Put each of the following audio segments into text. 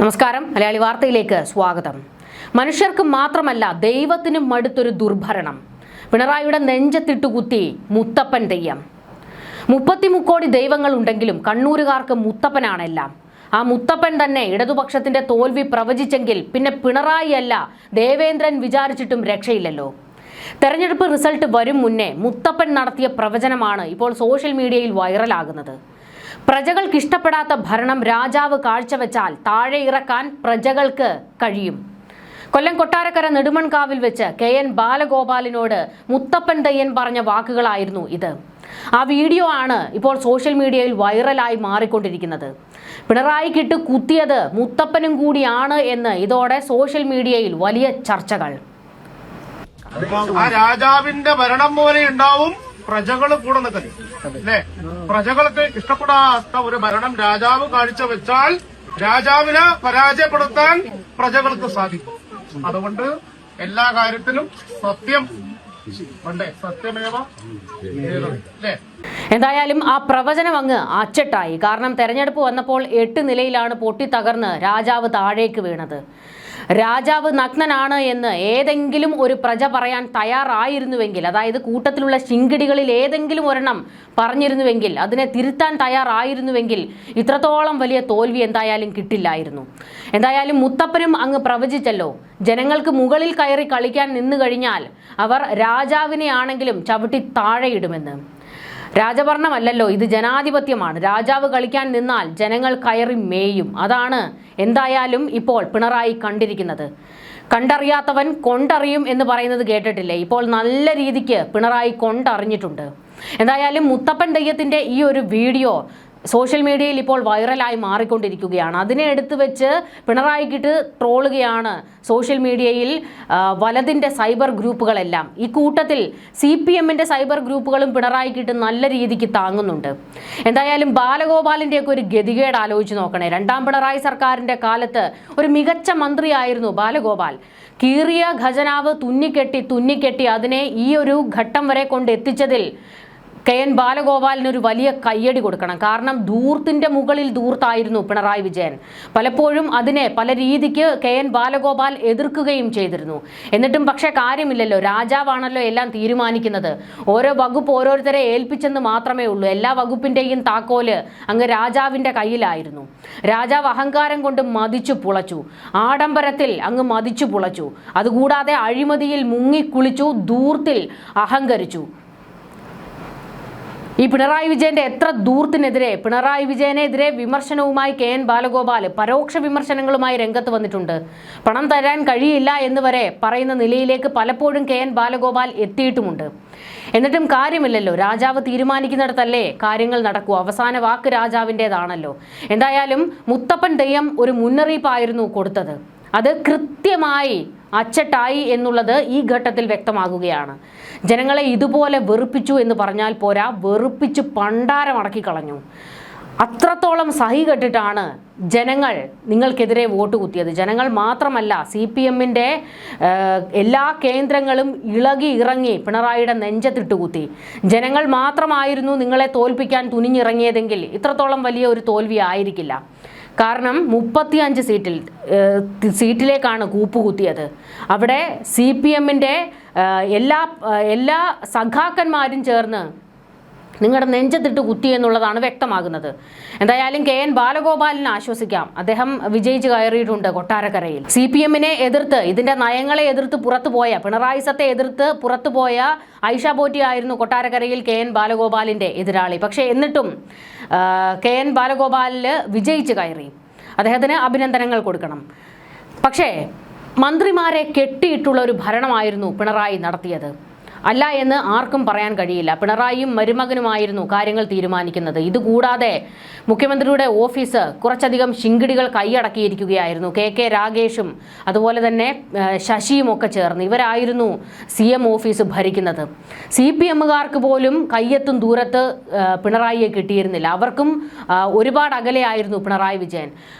നമസ്കാരം. മലയാളി വാർത്തയിലേക്ക് സ്വാഗതം. മനുഷ്യർക്ക് മാത്രമല്ല ദൈവത്തിനും മടുത്തൊരു ദുർഭരണം. പിണറായിയുടെ നെഞ്ചത്തിട്ടു കുത്തി മുത്തപ്പൻ തെയ്യം. 30 കോടി ദൈവങ്ങൾ ഉണ്ടെങ്കിലും കണ്ണൂരുകാർക്ക് മുത്തപ്പനാണെല്ലാം. ആ മുത്തപ്പൻ തന്നെ ഇടതുപക്ഷത്തിന്റെ തോൽവി പ്രവചിച്ചെങ്കിൽ പിന്നെ പിണറായി അല്ല ദേവേന്ദ്രൻ വിചാരിച്ചിട്ടും രക്ഷയില്ലല്ലോ. തെരഞ്ഞെടുപ്പ് റിസൾട്ട് വരും മുന്നേ മുത്തപ്പൻ നടത്തിയ പ്രവചനമാണ് ഇപ്പോൾ സോഷ്യൽ മീഡിയയിൽ വൈറലാകുന്നത്. പ്രജകൾക്ക് ഇഷ്ടപ്പെടാത്ത ഭരണം രാജാവ് കാഴ്ചവെച്ചാൽ താഴെ ഇറക്കാൻ പ്രജകൾക്ക് കഴിയും. കൊല്ലം കൊട്ടാരക്കര നെടുമൺകാവിൽ വെച്ച് KN ബാലഗോപാലിനോട് മുത്തപ്പൻ തെയ്യൻ പറഞ്ഞ വാക്കുകളായിരുന്നു ഇത്. ആ വീഡിയോ ആണ് ഇപ്പോൾ സോഷ്യൽ മീഡിയയിൽ വൈറലായി മാറിക്കൊണ്ടിരിക്കുന്നത്. പിണറായിക്കിട്ട് കുത്തിയത് മുത്തപ്പനും കൂടിയാണ് എന്ന് ഇതോടെ സോഷ്യൽ മീഡിയയിൽ വലിയ ചർച്ചകൾ. ആ രാജാവിന്റെ ഭരണം പോലെ ഉണ്ടാവും പ്രജകള് കൂടെ നിൽക്കുന്നത് അല്ലേ? പ്രജകൾക്ക് ഇഷ്ടപ്പെടാത്ത ഒരു ഭരണം രാജാവ് കാഴ്ചവെച്ചാൽ രാജാവിനെ പരാജയപ്പെടുത്താൻ പ്രജകൾക്ക് സാധിക്കും. അതുകൊണ്ട് എല്ലാ കാര്യത്തിലും സത്യം വേണ്ടേ? സത്യമേവ അല്ലേ? എന്തായാലും ആ പ്രവചനം അങ്ങ് അച്ചട്ടായി. കാരണം തെരഞ്ഞെടുപ്പ് വന്നപ്പോൾ 8 നിലയിലാണ് പൊട്ടിത്തകർന്ന് രാജാവ് താഴേക്ക് വീണത്. രാജാവ് നഗ്നനാണ് എന്ന് ഏതെങ്കിലും ഒരു പ്രജ പറയാൻ തയ്യാറായിരുന്നുവെങ്കിൽ, അതായത് കൂട്ടത്തിലുള്ള ശിങ്കിടികളിൽ ഏതെങ്കിലും ഒരെണ്ണം പറഞ്ഞിരുന്നുവെങ്കിൽ, അതിനെ തിരുത്താൻ തയ്യാറായിരുന്നുവെങ്കിൽ ഇത്രത്തോളം വലിയ തോൽവി എന്തായാലും കിട്ടില്ലായിരുന്നു. എന്തായാലും മുത്തപ്പനും അങ്ങ് പ്രവചിച്ചല്ലോ, ജനങ്ങൾക്ക് മുകളിൽ കയറി കളിക്കാൻ നിന്നു കഴിഞ്ഞാൽ അവർ രാജാവിനെ ആണെങ്കിലും ചവിട്ടി താഴെയിടുമെന്ന്. രാജഭരണമല്ലല്ലോ, ഇത് ജനാധിപത്യമാണ്. രാജാവ് കളിക്കാൻ നിന്നാൽ ജനങ്ങൾ കയറി മേയും. അതാണ് എന്തായാലും ഇപ്പോൾ പിണറായി കണ്ടിരിക്കുന്നത്. കണ്ടറിയാത്തവൻ കൊണ്ടറിയും എന്ന് പറയുന്നത് കേട്ടിട്ടില്ലേ? ഇപ്പോൾ നല്ല രീതിക്ക് പിണറായി കൊണ്ടറിഞ്ഞിട്ടുണ്ട്. എന്തായാലും മുത്തപ്പൻ തെയ്യത്തിന്റെ ഈ ഒരു വീഡിയോ സോഷ്യൽ മീഡിയയിൽ ഇപ്പോൾ വൈറലായി മാറിക്കൊണ്ടിരിക്കുകയാണ്. അതിനെ എടുത്തു വെച്ച് പിണറായിക്കിട്ട് ട്രോളുകയാണ് സോഷ്യൽ മീഡിയയിൽ വലതിൻ്റെ സൈബർ ഗ്രൂപ്പുകളെല്ലാം. ഈ കൂട്ടത്തിൽ CPMന്റെ സൈബർ ഗ്രൂപ്പുകളും പിണറായിക്കിട്ട് നല്ല രീതിക്ക് താങ്ങുന്നുണ്ട്. എന്തായാലും ബാലഗോപാലിൻ്റെയൊക്കെ ഒരു ഗതികേട് ആലോചിച്ച് നോക്കണേ. 2ാം പിണറായി സർക്കാരിൻ്റെ കാലത്ത് ഒരു മികച്ച മന്ത്രിയായിരുന്നു ബാലഗോപാൽ. കീറിയ ഖജനാവ് തുന്നിക്കെട്ടി അതിനെ ഈ ഒരു ഘട്ടം വരെ കൊണ്ടെത്തിച്ചതിൽ KN ബാലഗോപാലിനൊരു വലിയ കയ്യടി കൊടുക്കണം. കാരണം ധൂർത്തിൻ്റെ മുകളിൽ ധൂർത്തായിരുന്നു പിണറായി വിജയൻ. പലപ്പോഴും അതിനെ പല രീതിക്ക് KN ബാലഗോപാൽ എതിർക്കുകയും ചെയ്തിരുന്നു. എന്നിട്ടും പക്ഷേ കാര്യമില്ലല്ലോ, രാജാവാണല്ലോ എല്ലാം തീരുമാനിക്കുന്നത്. ഓരോ വകുപ്പ് ഓരോരുത്തരെ ഏൽപ്പിച്ചെന്ന് മാത്രമേ ഉള്ളൂ. എല്ലാ വകുപ്പിൻ്റെയും താക്കോല് അങ്ങ് രാജാവിൻ്റെ കയ്യിലായിരുന്നു. രാജാവ് അഹങ്കാരം കൊണ്ട് മതിച്ചു പുളച്ചു, ആഡംബരത്തിൽ അങ്ങ് മതിച്ചു പുളച്ചു. അതുകൂടാതെ അഴിമതിയിൽ മുങ്ങിക്കുളിച്ചു, ധൂർത്തിൽ അഹങ്കരിച്ചു. ഈ പിണറായി വിജയന്റെ എത്ര ധൂർത്തിനെതിരെ, പിണറായി വിജയനെതിരെ വിമർശനവുമായി KN ബാലഗോപാൽ പരോക്ഷ വിമർശനങ്ങളുമായി രംഗത്ത് വന്നിട്ടുണ്ട്. പണം തരാൻ കഴിയില്ല എന്ന് വരെ പറയുന്ന നിലയിലേക്ക് പലപ്പോഴും KN ബാലഗോപാൽ എത്തിയിട്ടുമുണ്ട്. എന്നിട്ടും കാര്യമില്ലല്ലോ, രാജാവ് തീരുമാനിക്കുന്നിടത്തല്ലേ കാര്യങ്ങൾ നടക്കൂ. അവസാന വാക്ക് രാജാവിൻ്റെതാണല്ലോ. എന്തായാലും മുത്തപ്പൻ തെയ്യം ഒരു മുന്നറിയിപ്പായിരുന്നു കൊടുത്തത്. അത് കൃത്യമായി അച്ചട്ടായി എന്നുള്ളത് ഈ ഘട്ടത്തിൽ വ്യക്തമാകുകയാണ്. ജനങ്ങളെ ഇതുപോലെ വെറുപ്പിച്ചു എന്ന് പറഞ്ഞാൽ പോരാ, വെറുപ്പിച്ച് പണ്ടാരമടക്കി കളഞ്ഞു. അത്രത്തോളം സഹി കെട്ടിട്ടാണ് ജനങ്ങൾ നിങ്ങൾക്കെതിരെ വോട്ട് കുത്തിയത്. ജനങ്ങൾ മാത്രമല്ല, CPMന്റെ എല്ലാ കേന്ദ്രങ്ങളും ഇളകി ഇറങ്ങി പിണറായിയുടെ നെഞ്ചത്തിട്ട് കുത്തി. ജനങ്ങൾ മാത്രമായിരുന്നു നിങ്ങളെ തോൽപ്പിക്കാൻ തുനിഞ്ഞിറങ്ങിയതെങ്കിൽ ഇത്രത്തോളം വലിയ ഒരു തോൽവി ആയിരിക്കില്ല. കാരണം 35 സീറ്റിലേക്കാണ് കൂപ്പുകുത്തിയത്. അവിടെ CPMന്റെ എല്ലാ സഖാക്കന്മാരും ചേർന്ന് നിങ്ങളുടെ നെഞ്ചത്തിട്ട് കുത്തി എന്നുള്ളതാണ് വ്യക്തമാകുന്നത്. എന്തായാലും KN ബാലഗോപാലിനെ ആശ്വസിക്കാം. അദ്ദേഹം വിജയിച്ച് കയറിയിട്ടുണ്ട് കൊട്ടാരക്കരയിൽ. CPMനെ എതിർത്ത്, ഇതിന്റെ നയങ്ങളെ എതിർത്ത് പുറത്തുപോയ, പിണറായിസത്തെ എതിർത്ത് പുറത്തുപോയ ഐഷ പോറ്റി ആയിരുന്നു കൊട്ടാരക്കരയിൽ KN ബാലഗോപാലിന്റെ എതിരാളി. പക്ഷേ എന്നിട്ടും KN ബാലഗോപാലിൽ വിജയിച്ച് കയറി. അദ്ദേഹത്തിന് അഭിനന്ദനങ്ങൾ കൊടുക്കണം. പക്ഷേ മന്ത്രിമാരെ കെട്ടിയിട്ടുള്ള ഒരു ഭരണമായിരുന്നു പിണറായി നടത്തിയത്. അല്ല എന്ന് ആർക്കും പറയാൻ കഴിയില്ല. പിണറായിയും മരുമകനുമായിരുന്നു കാര്യങ്ങൾ തീരുമാനിക്കുന്നത്. ഇതുകൂടാതെ മുഖ്യമന്ത്രിയുടെ ഓഫീസ് കുറച്ചധികം ശിങ്കിടികൾ കൈയടക്കിയിരിക്കുകയായിരുന്നു. KK രാഗേഷും അതുപോലെ തന്നെ ശശിയും ഒക്കെ ചേർന്ന് ഇവരായിരുന്നു CM ഓഫീസ് ഭരിക്കുന്നത്. CPMകാർക്ക് പോലും കയ്യെത്തും ദൂരത്ത് പിണറായിയെ കിട്ടിയിരുന്നില്ല. അവർക്കും ഒരുപാട് അകലെയായിരുന്നു പിണറായി വിജയൻ.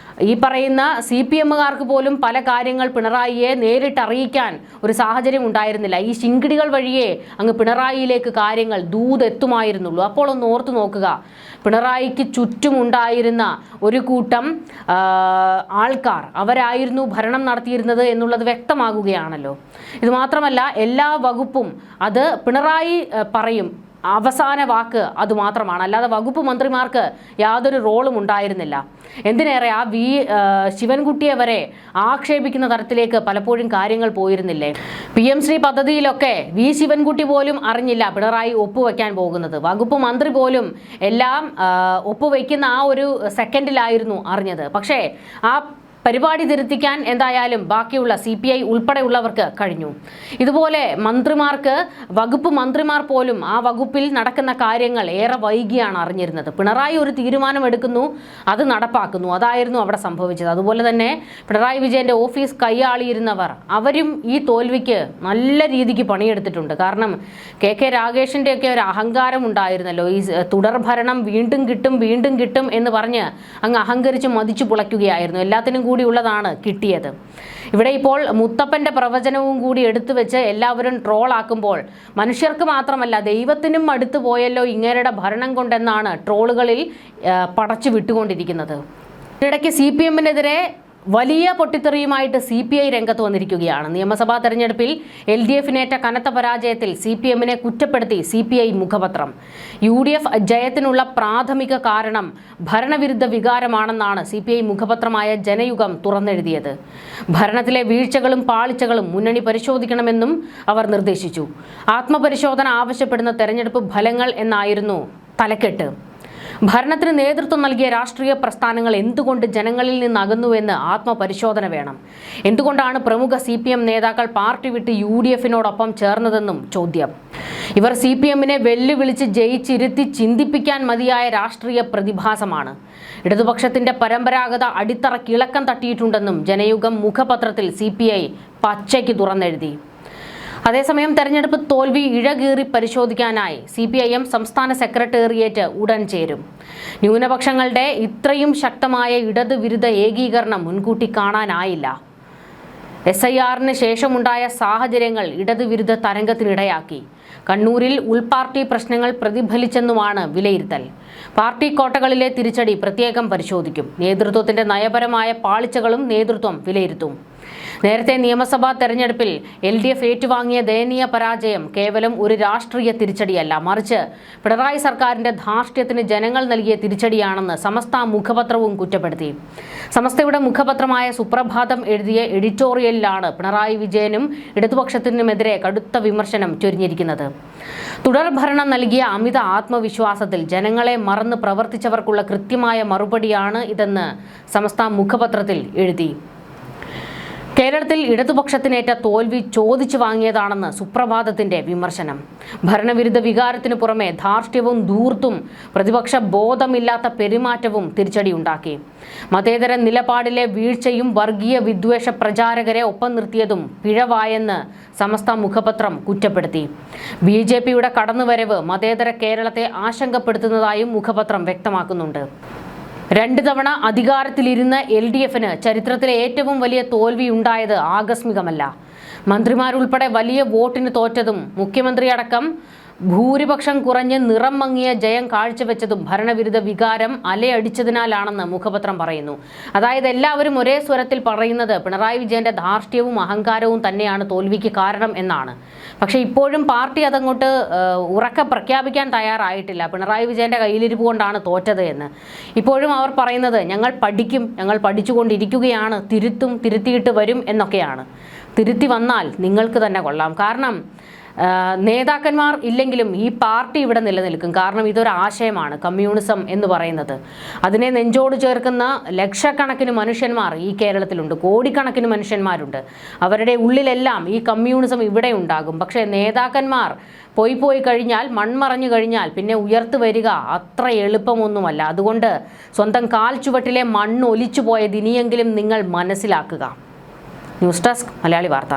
ഈ പറയുന്ന CPM-കാർക്ക് പോലും പല കാര്യങ്ങൾ പിണറായിയെ നേരിട്ട് അറിയിക്കാൻ ഒരു സാഹചര്യം ഉണ്ടായിരുന്നില്ല. ഈ ശിങ്കിടികൾ വഴിയേ അങ്ങ് പിണറായിയിലേക്ക് കാര്യങ്ങൾ ദൂതെത്തുമായിരുന്നുള്ളൂ. അപ്പോൾ ഒന്ന് ഓർത്തു നോക്കുക, പിണറായിക്ക് ചുറ്റുമുണ്ടായിരുന്ന ഒരു കൂട്ടം ആൾക്കാർ അവരായിരുന്നു ഭരണം നടത്തിയിരുന്നത് എന്നുള്ളത് വ്യക്തമാകുകയാണല്ലോ. ഇത് മാത്രമല്ല, എല്ലാ വകുപ്പും അത് പിണറായി പറയും, അവസാന വാക്ക് അതുമാത്രമാണ്. അല്ലാതെ വകുപ്പ് മന്ത്രിമാർക്ക് യാതൊരു റോളും ഉണ്ടായിരുന്നില്ല. എന്തിനേറെ ആ ശിവൻകുട്ടിയെ വരെ ആക്ഷേപിക്കുന്ന തരത്തിലേക്ക് പലപ്പോഴും കാര്യങ്ങൾ പോയിരുന്നില്ലേ? PM ശ്രീ പദ്ധതിയിലൊക്കെ ശിവൻകുട്ടി പോലും അറിഞ്ഞില്ല പിണറായി ഒപ്പുവെക്കാൻ പോകുന്നത്. വകുപ്പ് മന്ത്രി പോലും എല്ലാം ഒപ്പുവെക്കുന്ന ആ ഒരു സെക്കൻഡിലായിരുന്നു അറിഞ്ഞത്. പക്ഷേ ആ പരിപാടി തിരുത്തിക്കാൻ എന്തായാലും ബാക്കിയുള്ള CPI ഉൾപ്പെടെയുള്ളവർക്ക് കഴിഞ്ഞു. ഇതുപോലെ മന്ത്രിമാർക്ക്, വകുപ്പ് മന്ത്രിമാർ പോലും ആ വകുപ്പിൽ നടക്കുന്ന കാര്യങ്ങൾ ഏറെ വൈകിയാണ് അറിഞ്ഞിരുന്നത്. പിണറായി ഒരു തീരുമാനമെടുക്കുന്നു, അത് നടപ്പാക്കുന്നു. അതായിരുന്നു അവിടെ സംഭവിച്ചത്. അതുപോലെ തന്നെ പിണറായി വിജയന്റെ ഓഫീസ് കൈയാളിയിരുന്നവർ അവരും ഈ തോൽവിക്ക് നല്ല രീതിക്ക് പണിയെടുത്തിട്ടുണ്ട്. കാരണം KK രാഗേഷിന്റെ ഒക്കെ ഒരു അഹങ്കാരം ഉണ്ടായിരുന്നല്ലോ. ഈ തുടർഭരണം വീണ്ടും കിട്ടും എന്ന് പറഞ്ഞ് അങ്ങ് അഹങ്കരിച്ച് മതിച്ചു പുളയ്ക്കുകയായിരുന്നു. എല്ലാത്തിനും ഉള്ളതാണ് കിട്ടിയത്. ഇവിടെ ഇപ്പോൾ മുത്തപ്പന്റെ പ്രവചനവും കൂടി എടുത്തു വെച്ച് എല്ലാവരും ട്രോളാക്കുമ്പോൾ മനുഷ്യർക്ക് മാത്രമല്ല ദൈവത്തിനും അടുത്തു പോയല്ലോ ഇങ്ങേരുടെ ഭരണം കൊണ്ടെന്നാണ് ട്രോളുകളിൽ പടച്ചു വിട്ടുകൊണ്ടിരിക്കുന്നത്. ഇതിനിടയ്ക്ക് CPM-നെതിരെ വലിയ പൊട്ടിത്തെറിയുമായിട്ട് CPI രംഗത്ത് വന്നിരിക്കുകയാണ്. നിയമസഭാ തെരഞ്ഞെടുപ്പിൽ LDF-നേറ്റ കനത്ത പരാജയത്തിൽ CPM-നെ കുറ്റപ്പെടുത്തി CPI മുഖപത്രം. UDF ജയത്തിനുള്ള പ്രാഥമിക കാരണം ഭരണവിരുദ്ധ വികാരമാണെന്നാണ് CPI മുഖപത്രമായ ജനയുഗം തുറന്നെഴുതിയത്. ഭരണത്തിലെ വീഴ്ചകളും പാളിച്ചകളും മുന്നണി പരിശോധിക്കണമെന്നും അവർ നിർദ്ദേശിച്ചു. ആത്മപരിശോധന ആവശ്യപ്പെടുന്ന തെരഞ്ഞെടുപ്പ് ഫലങ്ങൾ എന്നായിരുന്നു തലക്കെട്ട്. ഭരണത്തിന് നേതൃത്വം നൽകിയ രാഷ്ട്രീയ പ്രസ്ഥാനങ്ങൾ എന്തുകൊണ്ട് ജനങ്ങളിൽ നിന്ന് അകന്നുവെന്ന് ആത്മപരിശോധന വേണം. എന്തുകൊണ്ടാണ് പ്രമുഖ CPM നേതാക്കൾ പാർട്ടി വിട്ട് UDF-നോടൊപ്പം ചേർന്നതെന്നും ചോദ്യം. ഇവർ CPM-നെ വെല്ലുവിളിച്ച് ജയിച്ചിരുത്തി ചിന്തിപ്പിക്കാൻ മതിയായ രാഷ്ട്രീയ പ്രതിഭാസമാണ്. ഇടതുപക്ഷത്തിന്റെ പരമ്പരാഗത അടിത്തറ ഇളക്കം തട്ടിയിട്ടുണ്ടെന്നും ജനയുഗം മുഖപത്രത്തിൽ CPI പച്ചയ്ക്ക് തുറന്നെഴുതി. അതേസമയം തെരഞ്ഞെടുപ്പ് തോൽവി ഇഴകീറി പരിശോധിക്കാനായി CPIM സംസ്ഥാന സെക്രട്ടേറിയറ്റ് ഉടൻ ചേരും. ന്യൂനപക്ഷങ്ങളുടെ ഇത്രയും ശക്തമായ ഇടതുവിരുദ്ധ ഏകീകരണം മുൻകൂട്ടി കാണാനായില്ല. SIR-ന് ശേഷമുണ്ടായ സാഹചര്യങ്ങൾ ഇടതുവിരുദ്ധ തരംഗത്തിനിടയാക്കി. കണ്ണൂരിൽ ഉൾപാർട്ടി പ്രശ്നങ്ങൾ പ്രതിഫലിച്ചെന്നുമാണ് വിലയിരുത്തൽ. പാർട്ടി കോട്ടകളിലെ തിരിച്ചടി പ്രത്യേകം പരിശോധിക്കും. നേതൃത്വത്തിന്റെ നയപരമായ പാളിച്ചകളും നേതൃത്വം വിലയിരുത്തും. നേരത്തെ നിയമസഭാ തെരഞ്ഞെടുപ്പിൽ LDF ഏറ്റുവാങ്ങിയ ദയനീയ പരാജയം കേവലം ഒരു രാഷ്ട്രീയ തിരിച്ചടിയല്ല, മറിച്ച് പിണറായി സർക്കാരിന്റെ ധാർഷ്ട്യത്തിന് ജനങ്ങൾ നൽകിയ തിരിച്ചടിയാണെന്ന് സമസ്ത മുഖപത്രവും കുറ്റപ്പെടുത്തി. സമസ്തയുടെ മുഖപത്രമായ സുപ്രഭാതം എഴുതിയ എഡിറ്റോറിയലിലാണ് പിണറായി വിജയനും ഇടതുപക്ഷത്തിനുമെതിരെ കടുത്ത വിമർശനം ചൊരിഞ്ഞിരിക്കുന്നത്. തുടർഭരണം നൽകിയ അമിത ആത്മവിശ്വാസത്തിൽ ജനങ്ങളെ മറന്ന് പ്രവർത്തിച്ചവർക്കുള്ള കൃത്യമായ മറുപടിയാണ് ഇതെന്ന് സമസ്ത മുഖപത്രത്തിൽ എഴുതി. കേരളത്തിൽ ഇടതുപക്ഷത്തിനേറ്റ തോൽവി ചോദിച്ചു വാങ്ങിയതാണെന്ന് സുപ്രഭാതത്തിന്റെ വിമർശനം. ഭരണവിരുദ്ധ വികാരത്തിനു പുറമെ ധാർഷ്ട്യവും ധൂർത്തും പ്രതിപക്ഷ ബോധമില്ലാത്ത പെരുമാറ്റവും തിരിച്ചടിയുണ്ടാക്കി. മതേതര നിലപാടിലെ വീഴ്ചയും വർഗീയ വിദ്വേഷ പ്രചാരകരെ ഒപ്പം നിർത്തിയതും പിഴവായെന്ന് സമസ്ത മുഖപത്രം കുറ്റപ്പെടുത്തി. BJP-യുടെ കടന്നുവരവ് മതേതര കേരളത്തെ ആശങ്കപ്പെടുത്തുന്നതായും മുഖപത്രം വ്യക്തമാക്കുന്നുണ്ട്. 2 തവണ അധികാരത്തിലിരുന്ന LDF-ന് ചരിത്രത്തിലെ ഏറ്റവും വലിയ തോൽവി ഉണ്ടായത് ആകസ്മികമല്ല. മന്ത്രിമാരുൾപ്പെടെ വലിയ വോട്ടിന് തോറ്റതും മുഖ്യമന്ത്രിയടക്കം ഭൂരിപക്ഷം കുറഞ്ഞ് നിറം മങ്ങിയ ജയം കാഴ്ചവെച്ചതും ഭരണവിരുദ്ധ വികാരം അലയടിച്ചതിനാലാണെന്ന് മുഖപത്രം പറയുന്നു. അതായത് എല്ലാവരും ഒരേ സ്വരത്തിൽ പറയുന്നത് പിണറായി വിജയന്റെ ധാർഷ്ട്യവും അഹങ്കാരവും തന്നെയാണ് തോൽവിക്ക് കാരണം എന്നാണ്. പക്ഷേ ഇപ്പോഴും പാർട്ടി അതങ്ങോട്ട് ഉറക്കെ പ്രഖ്യാപിക്കാൻ തയ്യാറായിട്ടില്ല. പിണറായി വിജയന്റെ കയ്യിലിരിപ്പ് കൊണ്ടാണ് തോറ്റത് എന്ന്. ഇപ്പോഴും അവർ പറയുന്നത് ഞങ്ങൾ പഠിക്കും, ഞങ്ങൾ പഠിച്ചുകൊണ്ടിരിക്കുകയാണ്, തിരുത്തിയിട്ട് വരും എന്നൊക്കെയാണ്. തിരുത്തി വന്നാൽ നിങ്ങൾക്ക് തന്നെ കൊള്ളാം. കാരണം നേതാക്കന്മാർ ഇല്ലെങ്കിലും ഈ പാർട്ടി ഇവിടെ നിലനിൽക്കും. കാരണം ഇതൊരു ആശയമാണ് കമ്മ്യൂണിസം എന്ന് പറയുന്നത്. അതിനെ നെഞ്ചോട് ചേർക്കുന്ന ലക്ഷക്കണക്കിന് മനുഷ്യന്മാർ ഈ കേരളത്തിലുണ്ട്, കോടിക്കണക്കിന് മനുഷ്യന്മാരുണ്ട്. അവരുടെ ഉള്ളിലെല്ലാം ഈ കമ്മ്യൂണിസം ഇവിടെ ഉണ്ടാകും. പക്ഷേ നേതാക്കന്മാർ പോയി കഴിഞ്ഞാൽ, മൺമറഞ്ഞു കഴിഞ്ഞാൽ പിന്നെ ഉയർത്തു വരിക അത്ര എളുപ്പമൊന്നുമല്ല. അതുകൊണ്ട് സ്വന്തം കാൽ ചുവട്ടിലെ മണ്ണ് ഒലിച്ചു പോയത് ഇനിയെങ്കിലും നിങ്ങൾ മനസ്സിലാക്കുക. ന്യൂസ് ഡെസ്ക് മലയാളി വാർത്ത.